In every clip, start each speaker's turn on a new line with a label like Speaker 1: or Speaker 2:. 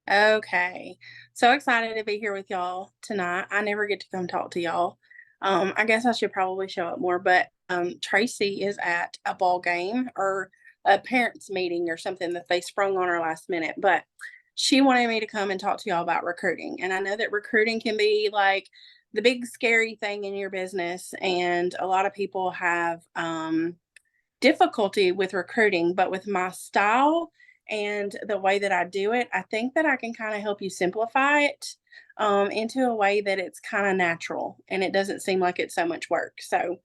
Speaker 1: Okay. So excited to be here with y'all tonight. I never get to come talk to y'all. I guess I should probably show up more, but Tracy is at a ball game or a parents meeting or something that they sprung on her last minute. But she wanted me to come and talk to y'all about recruiting. And I know that recruiting can be like the big scary thing in your business, and a lot of people have difficulty with recruiting, but with my style and the way that I do it, I think that I can kind of help you simplify it into a way that it's kind of natural and it doesn't seem like it's so much work. So,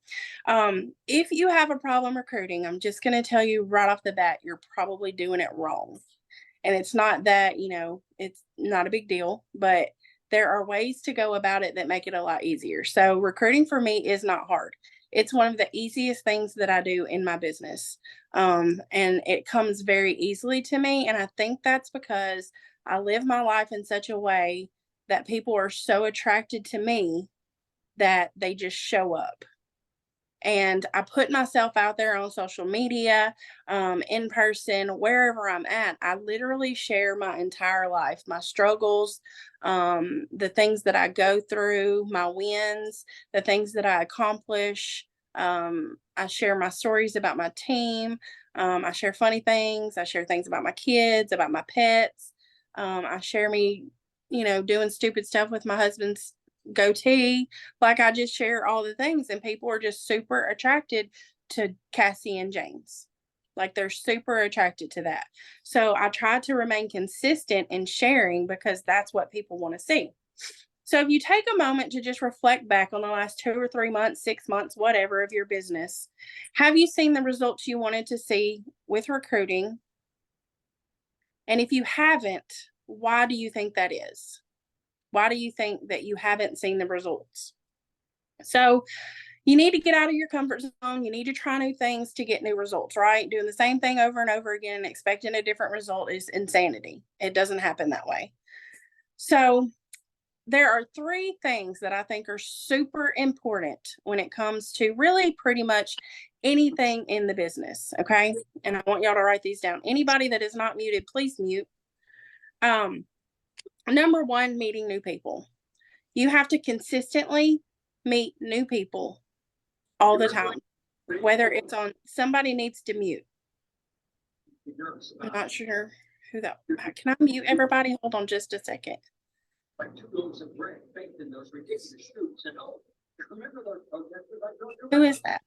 Speaker 1: if you have a problem recruiting, I'm just going to tell you right off the bat, you're probably doing it wrong. And it's not that, it's not a big deal, but there are ways to go about it that make it a lot easier. So, recruiting for me is not hard. It's one of the easiest things that I do in my business. And it comes very easily to me. And I think that's because I live my life in such a way that people are so attracted to me that they just show up. And I put myself out there on social media, in person, wherever I'm at. I literally share my entire life, my struggles, the things that I go through, my wins, the things that I accomplish. I share my stories about my team. I share funny things. I share things about my kids, about my pets. I share me, doing stupid stuff with my husband's goatee. Like, I just share all the things, and people are just super attracted to Cassie and James. Like, they're super attracted to that. So I try to remain consistent in sharing because that's what people want to see. So if you take a moment to just reflect back on the last 2 or 3 months, 6 months, whatever of your business, have you seen the results you wanted to see with recruiting? And if you haven't, why do you think that is? Why do you think that you haven't seen the results? So you need to get out of your comfort zone. You need to try new things to get new results, right? Doing the same thing over and over again and expecting a different result is insanity. It doesn't happen that way. So there are three things that I think are super important when it comes to really pretty much anything in the business. Okay. And I want y'all to write these down. Anybody that is not muted, please mute. Um, Number one, meeting new people. You have to consistently meet new people all the time, whether it's on somebody needs to mute. I'm not sure who that. Can I mute everybody? Hold on just a second. Like 2 loaves of bread baked in those ridiculous shoes and all. Remember those protesters I told you about? Who is that?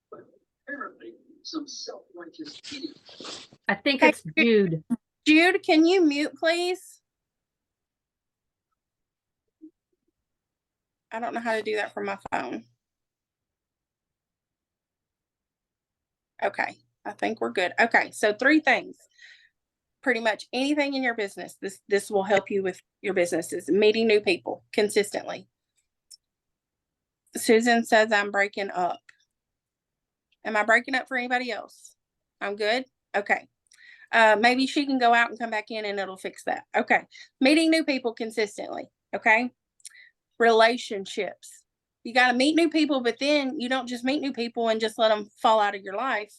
Speaker 1: But apparently, some self-righteous idiot.
Speaker 2: I think
Speaker 1: Hey,
Speaker 2: it's Jude.
Speaker 1: Jude, can you mute, please? I don't know how to do that from my phone. Okay, I think we're good. Okay, so three things. Pretty much anything in your business, this will help you with your businesses. Meeting new people consistently. Susan says I'm breaking up. Am I breaking up for anybody else? I'm good. Okay. Maybe she can go out and come back in and it'll fix that. Okay. Meeting new people consistently. Okay. Relationships. You got to meet new people, but then you don't just meet new people and just let them fall out of your life.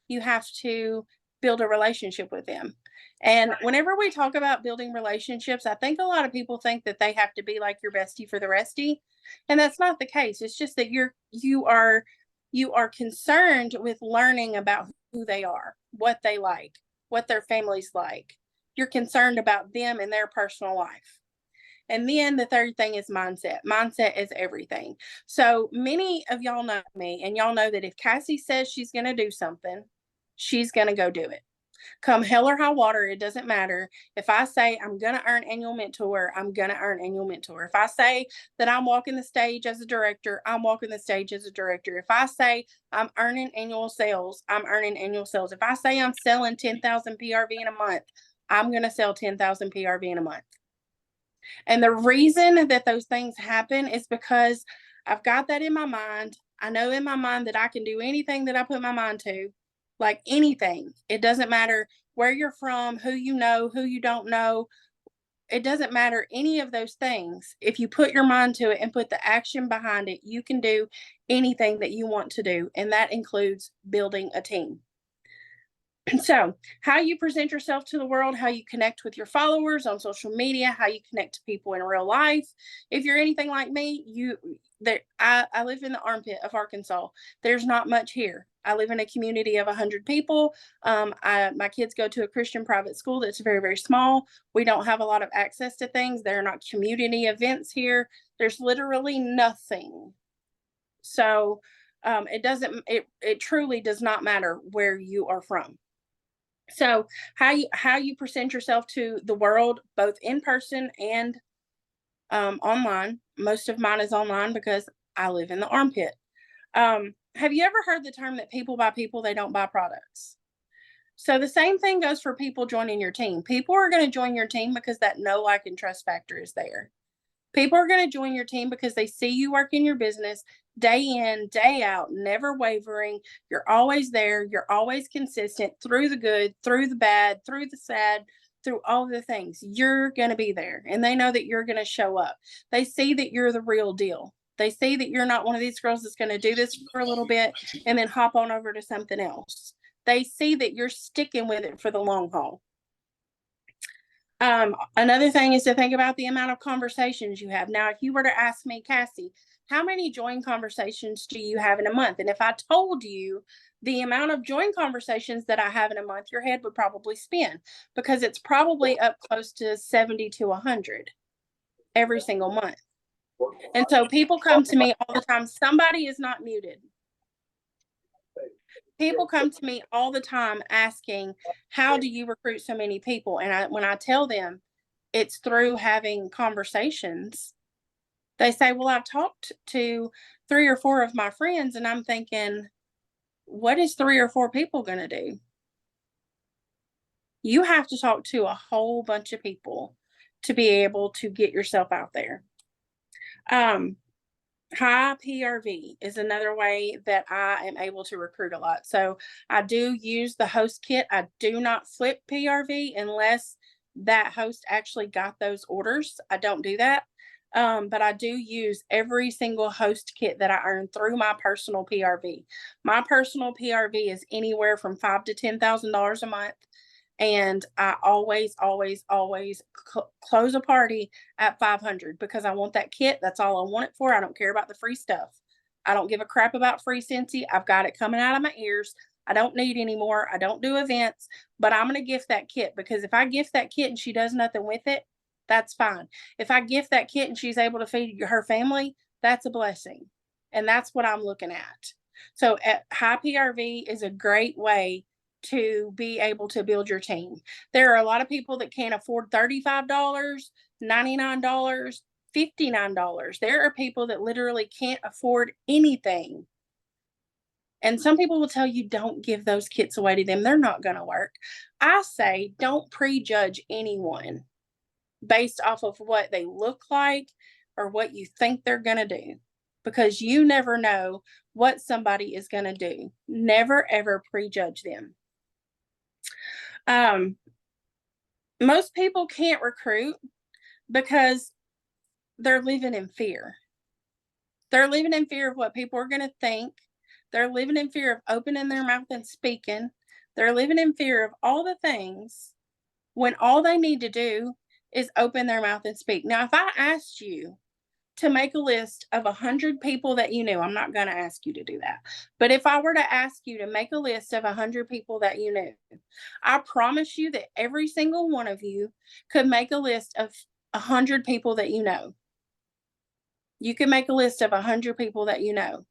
Speaker 1: You have to build a relationship with them. And whenever we talk about building relationships, I think a lot of people think that they have to be like your bestie for the restie. And that's not the case. It's just that you are concerned with learning about who they are, what they like, what their families like. You're concerned about them and their personal life. And then the third thing is mindset. Mindset is everything. So many of y'all know me, and y'all know that if Cassie says she's going to do something, she's going to go do it. Come hell or high water, it doesn't matter. If I say I'm going to earn annual mentor, I'm going to earn annual mentor. If I say that I'm walking the stage as a director, I'm walking the stage as a director. If I say I'm earning annual sales, I'm earning annual sales. If I say I'm selling 10,000 PRV in a month, I'm going to sell 10,000 PRV in a month. And the reason that those things happen is because I've got that in my mind. I know in my mind that I can do anything that I put my mind to, like anything. It doesn't matter where you're from, who you don't know. It doesn't matter any of those things. If you put your mind to it and put the action behind it, you can do anything that you want to do. And that includes building a team. So, how you present yourself to the world, how you connect with your followers on social media, how you connect to people in real life. If you're anything like me, I live in the armpit of Arkansas. There's not much here. I live in a community of 100 people. My kids go to a Christian private school that's very, very small. We don't have a lot of access to things. There are not community events here. There's literally nothing. So it truly does not matter where you are from. So how you present yourself to the world, both in person and online. Most of mine is online because I live in the armpit. Have you ever heard the term that people buy people, they don't buy products? So the same thing goes for people joining your team. People are going to join your team because that know, like, and trust factor is there. People are going to join your team because they see you work in your business day in, day out, never wavering. You're always there. You're always consistent through the good, through the bad, through the sad, through all the things. You're going to be there. And they know that you're going to show up. They see that you're the real deal. They see that you're not one of these girls that's going to do this for a little bit and then hop on over to something else. They see that you're sticking with it for the long haul. Another thing is to think about the amount of conversations you have. Now, if you were to ask me, Cassie, how many join conversations do you have in a month? And if I told you the amount of join conversations that I have in a month, your head would probably spin because it's probably up close to 70 to 100 every single month. And so people come to me all the time. Somebody is not muted. People come to me all the time asking, how do you recruit so many people? And when I tell them it's through having conversations, they say, well, I've talked to 3 or 4 of my friends. And I'm thinking, what is 3 or 4 people going to do? You have to talk to a whole bunch of people to be able to get yourself out there. High PRV is another way that I am able to recruit a lot. So I do use the host kit. I do not flip PRV unless that host actually got those orders. I don't do that. But I do use every single host kit that I earn through my personal PRV. My personal PRV is anywhere from $5,000 to $10,000 a month. And I always, always, always close a party at 500 because I want that kit. That's all I want it for. I don't care about the free stuff. I don't give a crap about free Scentsy. I've got it coming out of my ears. I don't need any more. I don't do events, but I'm going to gift that kit because if I gift that kit and she does nothing with it, that's fine. If I gift that kit and she's able to feed her family, that's a blessing. And that's what I'm looking at. So high PRV is a great way to be able to build your team. There are a lot of people that can't afford $35, $99, $59. There are people that literally can't afford anything. And some people will tell you, don't give those kits away to them. They're not going to work. I say, don't prejudge anyone based off of what they look like or what you think they're going to do, because you never know what somebody is going to do. Never, ever prejudge them. Most people can't recruit because they're living in fear. They're living in fear of what people are going to think. They're living in fear of opening their mouth and speaking. They're living in fear of all the things when all they need to do is open their mouth and speak. Now, if I asked you to make a list of 100 people that you knew, I'm not going to ask you to do that. But if I were to ask you to make a list of 100 people that you knew, I promise you that every single one of you could make a list of 100 people that you know. You can make a list of 100 people that you know.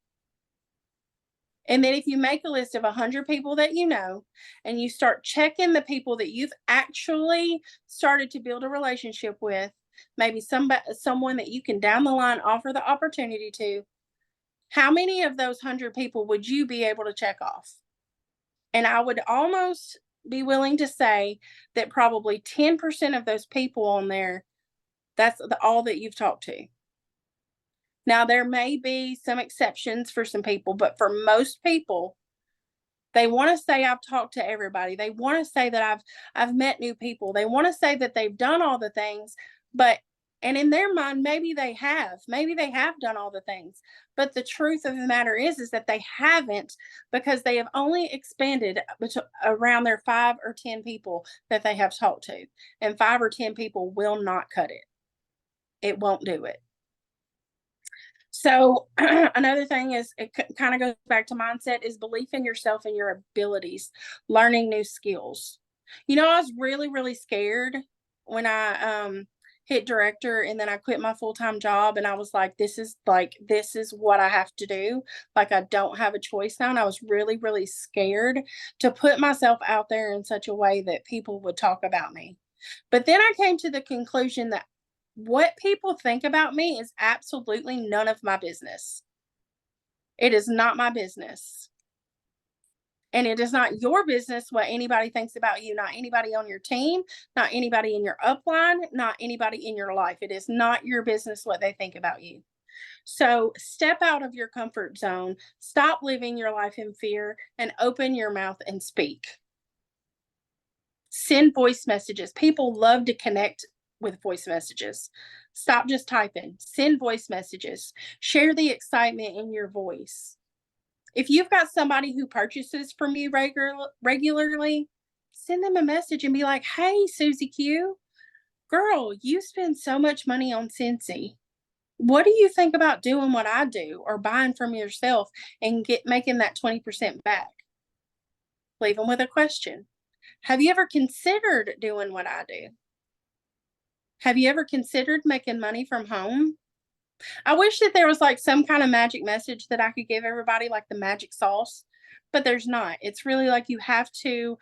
Speaker 1: And then if you make a list of 100 people that you know and you start checking the people that you've actually started to build a relationship with, maybe someone that you can down the line offer the opportunity to, how many of those 100 people would you be able to check off? And I would almost be willing to say that probably 10% of those people on there, that's all that you've talked to. Now, there may be some exceptions for some people, but for most people, they want to say I've talked to everybody. They want to say that I've met new people. They want to say that they've done all the things, but And in their mind, maybe they have. Maybe they have done all the things. But the truth of the matter is that they haven't, because they have only expanded around their 5 or 10 people that they have talked to. And 5 or 10 people will not cut it. It won't do it. So another thing is, it kind of goes back to mindset, is belief in yourself and your abilities, learning new skills. I was really, really scared when I hit director, and then I quit my full-time job, and I was like, this is what I have to do. Like, I don't have a choice now. And I was really, really scared to put myself out there in such a way that people would talk about me. But then I came to the conclusion that what people think about me is absolutely none of my business. It is not my business. And it is not your business what anybody thinks about you, not anybody on your team, not anybody in your upline, not anybody in your life. It is not your business what they think about you. So step out of your comfort zone, stop living your life in fear, and open your mouth and speak. Send voice messages. People love to connect with voice messages. Stop just typing. Send voice messages. Share the excitement in your voice. If you've got somebody who purchases from you regularly, send them a message and be like, hey, Susie Q, girl, you spend so much money on Scentsy. What do you think about doing what I do, or buying from yourself and making that 20% back? Leave them with a question. Have you ever considered doing what I do? Have you ever considered making money from home? I wish that there was like some kind of magic message that I could give everybody, like the magic sauce, but there's not. It's really like you have to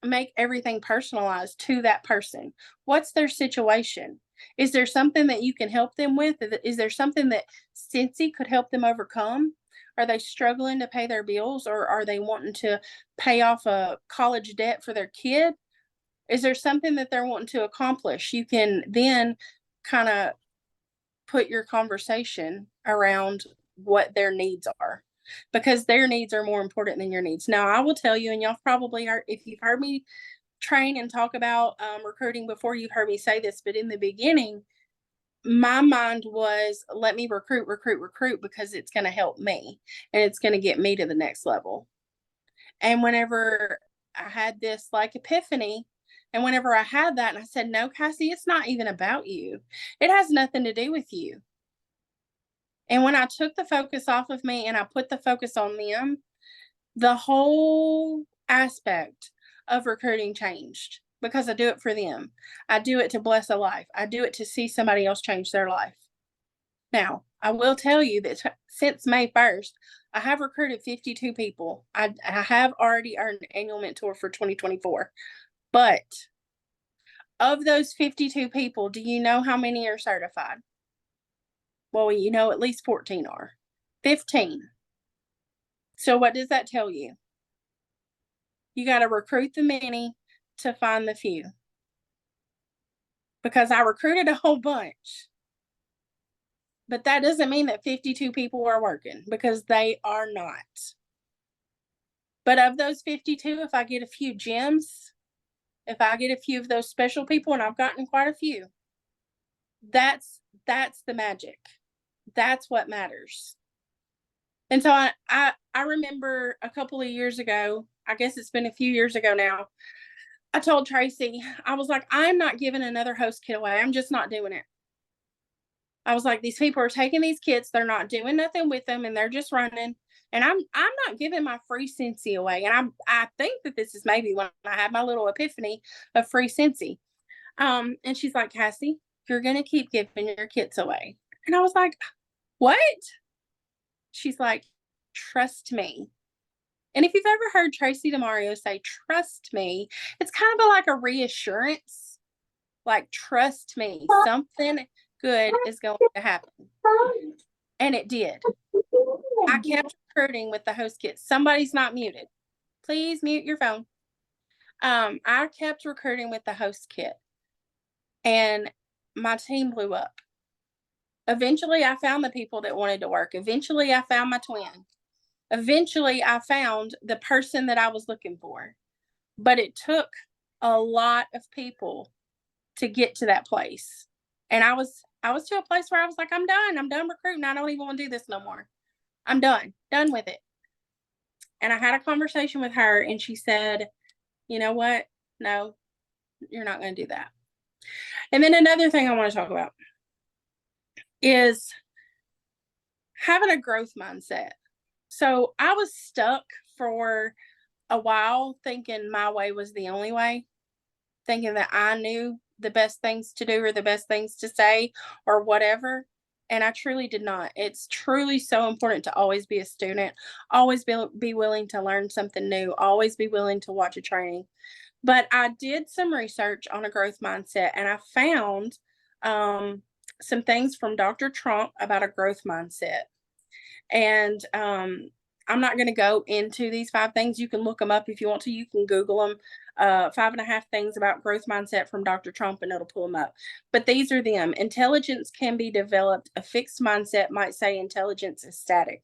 Speaker 1: make everything personalized to that person. What's their situation? Is there something that you can help them with? Is there something that Scentsy could help them overcome? Are they struggling to pay their bills, or are they wanting to pay off a college debt for their kid? Is there something that they're wanting to accomplish? You can then kind of put your conversation around what their needs are, because their needs are more important than your needs. Now, I will tell you, and y'all probably heard, if you've heard me train and talk about recruiting before, you've heard me say this, but in the beginning, my mind was, let me recruit, because it's going to help me and it's going to get me to the next level. And whenever I had this like epiphany, and whenever I had that, and I said, no, Cassie, it's not even about you. It has nothing to do with you. And when I took the focus off of me and I put the focus on them, the whole aspect of recruiting changed, because I do it for them. I do it to bless a life. I do it to see somebody else change their life. Now, I will tell you that since May 1st, I have recruited 52 people. I have already earned an annual mentor for 2024. But of those 52 people, do you know how many are certified? Well, at least 14 are. 15. So what does that tell you? You got to recruit the many to find the few. Because I recruited a whole bunch. But that doesn't mean that 52 people are working, because they are not. But of those 52, if I get a few gems, if I get a few of those special people, and I've gotten quite a few, that's the magic. That's what matters. And so I remember a couple of years ago, I guess it's been a few years ago now, I told Tracy, I was like, I'm not giving another host kit away. I'm just not doing it. I was like, these people are taking these kits, they're not doing nothing with them, and they're just running. And I'm not giving my free Scentsy away. And I think that this is maybe when I had my little epiphany of free Scentsy. And she's like, Cassie, you're gonna keep giving your kits away. And I was like, what? She's like, trust me. And if you've ever heard Tracy DeMario say, trust me, it's kind of like a reassurance. Like, trust me, something good is going to happen. And it did. I kept recruiting with the host kit. Somebody's not muted. Please mute your phone. I kept recruiting with the host kit, and my team blew up. Eventually, I found the people that wanted to work. Eventually, I found my twin. Eventually, I found the person that I was looking for. But it took a lot of people to get to that place. And I was to a place where I was like, I'm done recruiting. I don't even want to do this no more. I'm done with it. And I had a conversation with her, and she said, you know what? No, you're not going to do that. And then another thing I want to talk about is having a growth mindset. So I was stuck for a while thinking my way was the only way, thinking that I knew the best things to do or the best things to say or whatever. And I truly did not. It's truly so important to always be a student, always be willing to learn something new, always be willing to watch a training. But I did some research on a growth mindset, and I found some things from Dr. Trump about a growth mindset. And I'm not going to go into these 5 things. You can look them up if you want to. You can Google them. 5.5 things about growth mindset from Dr. Trump, and it'll pull them up. But these are them. Intelligence can be developed. A fixed mindset might say intelligence is static,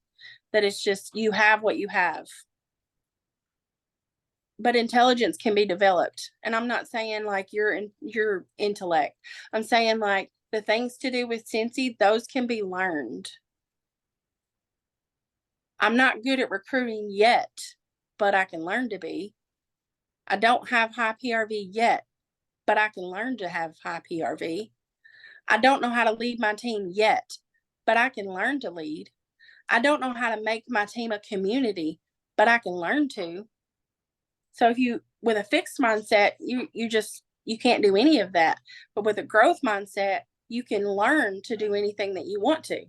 Speaker 1: that it's just you have what you have. But intelligence can be developed. And I'm not saying like your intellect. I'm saying like the things to do with Scentsy, those can be learned. I'm not good at recruiting yet, but I can learn to be. I don't have high PRV yet, but I can learn to have high PRV. I don't know how to lead my team yet, but I can learn to lead. I don't know how to make my team a community, but I can learn to. So if you, with a fixed mindset, you can't do any of that. But with a growth mindset, you can learn to do anything that you want to.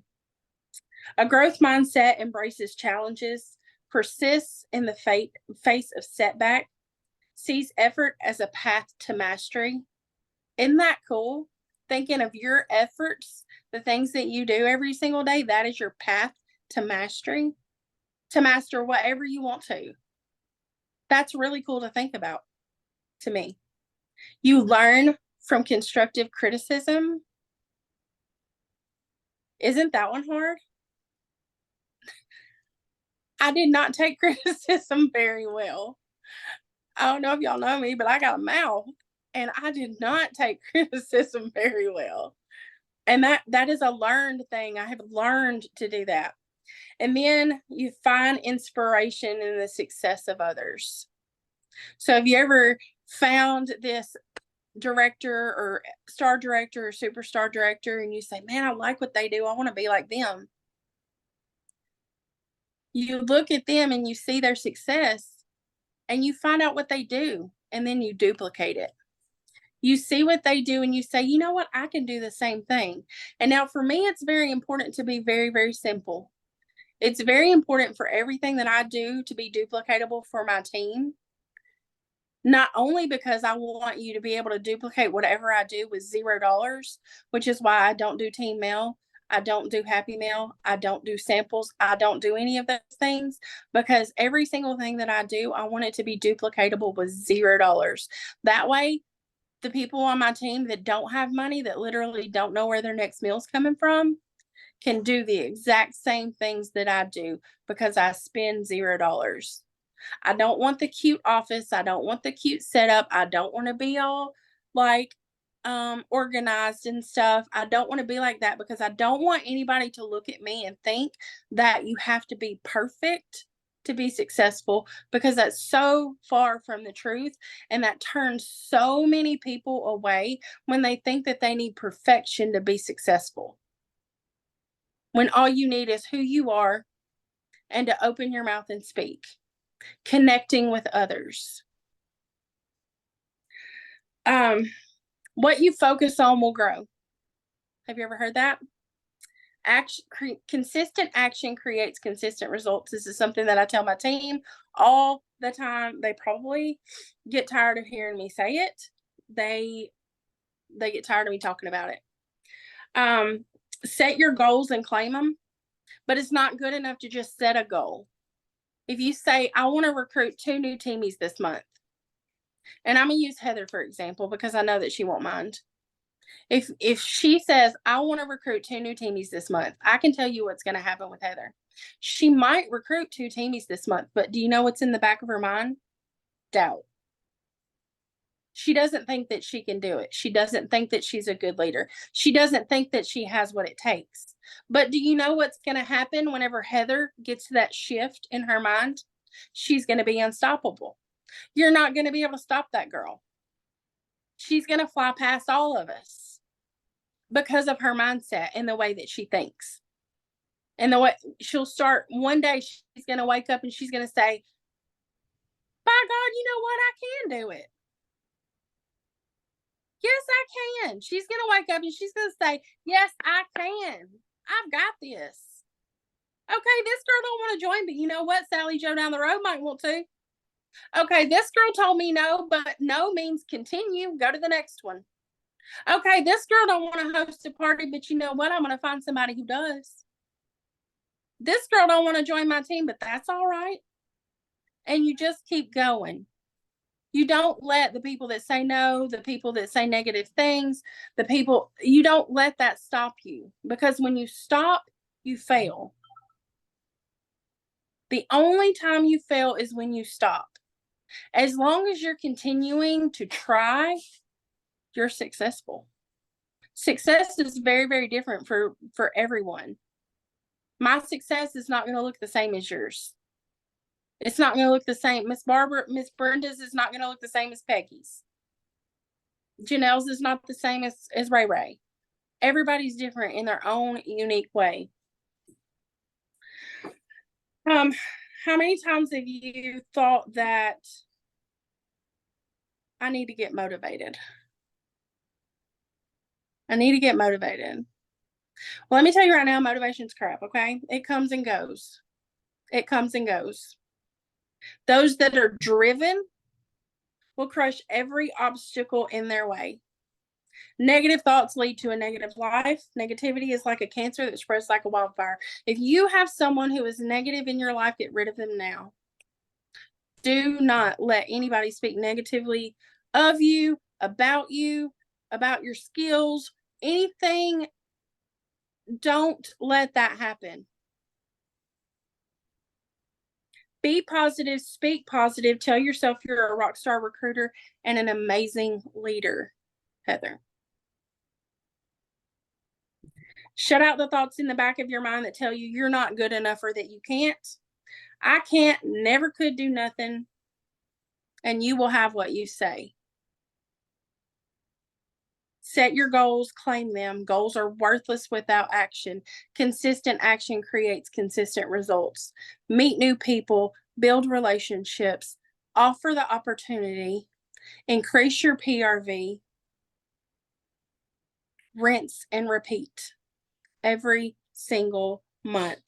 Speaker 1: A growth mindset embraces challenges, persists in the face of setback, sees effort as a path to mastery. Isn't that cool? Thinking of your efforts, the things that you do every single day, that is your path to mastery, to master whatever you want to. That's really cool to think about to me. You learn from constructive criticism. Isn't that one hard? I did not take criticism very well. I don't know if y'all know me, but I got a mouth, and I did not take criticism very well. And that is a learned thing. I have learned to do that. And then you find inspiration in the success of others. So have you ever found this director or star director or superstar director, and you say, man, I like what they do. I want to be like them. You look at them and you see their success, and you find out what they do, and then you duplicate it. You see what they do and you say, you know what, I can do the same thing. And now for me, it's very important to be very, very simple. It's very important for everything that I do to be duplicatable for my team. Not only because I want you to be able to duplicate whatever I do with $0, which is why I don't do team mail. I don't do happy mail. I don't do samples. I don't do any of those things, because every single thing that I do, I want it to be duplicatable with $0. That way, the people on my team that don't have money, that literally don't know where their next meal's coming from, can do the exact same things that I do because I spend $0. I don't want the cute office. I don't want the cute setup. I don't want to be all like organized and stuff. I don't want to be like that, because I don't want anybody to look at me and think that you have to be perfect to be successful, because that's so far from the truth. And that turns so many people away when they think that they need perfection to be successful, when all you need is who you are and to open your mouth and speak, connecting with others. What you focus on will grow. Have you ever heard that? Consistent action creates consistent results. This is something that I tell my team all the time. They probably get tired of hearing me say it. They get tired of me talking about it. Set your goals and claim them, but it's not good enough to just set a goal. If you say, I want to recruit 2 new teamies this month, and I'm going to use Heather, for example, because I know that she won't mind. If she says, I want to recruit 2 new teamies this month, I can tell you what's going to happen with Heather. She might recruit 2 teamies this month, but do you know what's in the back of her mind? Doubt. She doesn't think that she can do it. She doesn't think that she's a good leader. She doesn't think that she has what it takes. But do you know what's going to happen whenever Heather gets that shift in her mind? She's going to be unstoppable. You're not going to be able to stop that girl. She's going to fly past all of us because of her mindset and the way that she thinks. And the way she'll start one day, she's going to wake up and she's going to say, by God, you know what? I can do it. Yes, I can. She's going to wake up and she's going to say, yes, I can. I've got this. Okay, this girl don't want to join, but you know what? Sally Joe down the road might want to. Okay, this girl told me no, but no means continue. Go to the next one. Okay, this girl don't want to host a party, but you know what? I'm going to find somebody who does. This girl don't want to join my team, but that's all right. And you just keep going. You don't let the people that say no, the people that say negative things, you don't let that stop you, because when you stop, you fail. The only time you fail is when you stop. As long as you're continuing to try, you're successful. Success is very, very different for everyone. My success is not going to look the same as yours. It's not going to look the same. Miss Brenda's is not going to look the same as Peggy's. Janelle's is not the same as Ray Ray. Everybody's different in their own unique way. How many times have you thought that I need to get motivated? I need to get motivated. Well, let me tell you right now, motivation's crap, okay? It comes and goes. It comes and goes. Those that are driven will crush every obstacle in their way. Negative thoughts lead to a negative life. Negativity is like a cancer that spreads like a wildfire. If you have someone who is negative in your life, get rid of them now. Do not let anybody speak negatively of you, about your skills, anything. Don't let that happen. Be positive, speak positive, tell yourself you're a rock star recruiter and an amazing leader, Heather. Shut out the thoughts in the back of your mind that tell you you're not good enough or that you can't. I can't, never could do nothing, and you will have what you say. Set your goals, claim them. Goals are worthless without action. Consistent action creates consistent results. Meet new people, build relationships, offer the opportunity, increase your PRV, rinse and repeat every single month.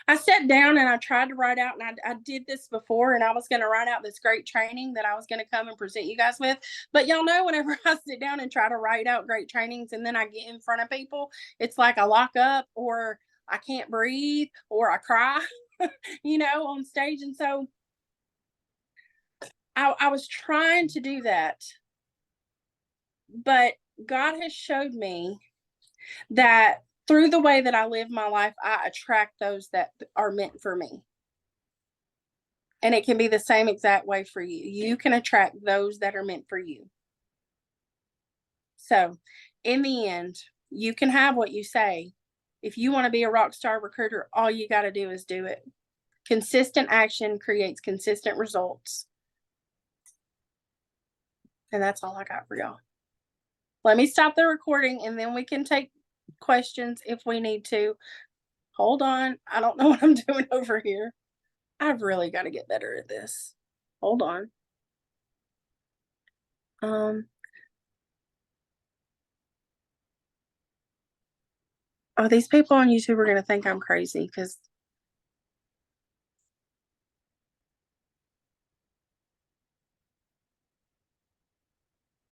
Speaker 1: I sat down and I tried to write out, and I did this before, and I was going to write out this great training that I was going to come and present you guys with. But y'all know, whenever I sit down and try to write out great trainings and then I get in front of people, it's like I lock up, or I can't breathe, or I cry, on stage. And so I was trying to do that. But God has showed me that through the way that I live my life, I attract those that are meant for me. And it can be the same exact way for you. You can attract those that are meant for you. So in the end, you can have what you say. If you want to be a rock star recruiter, all you got to do is do it. Consistent action creates consistent results. And that's all I got for y'all. Let me stop the recording and then we can take questions if we need to. Hold on. I don't know what I'm doing over here. I've really got to get better at this. Hold on. Oh, these people on YouTube are going to think I'm crazy because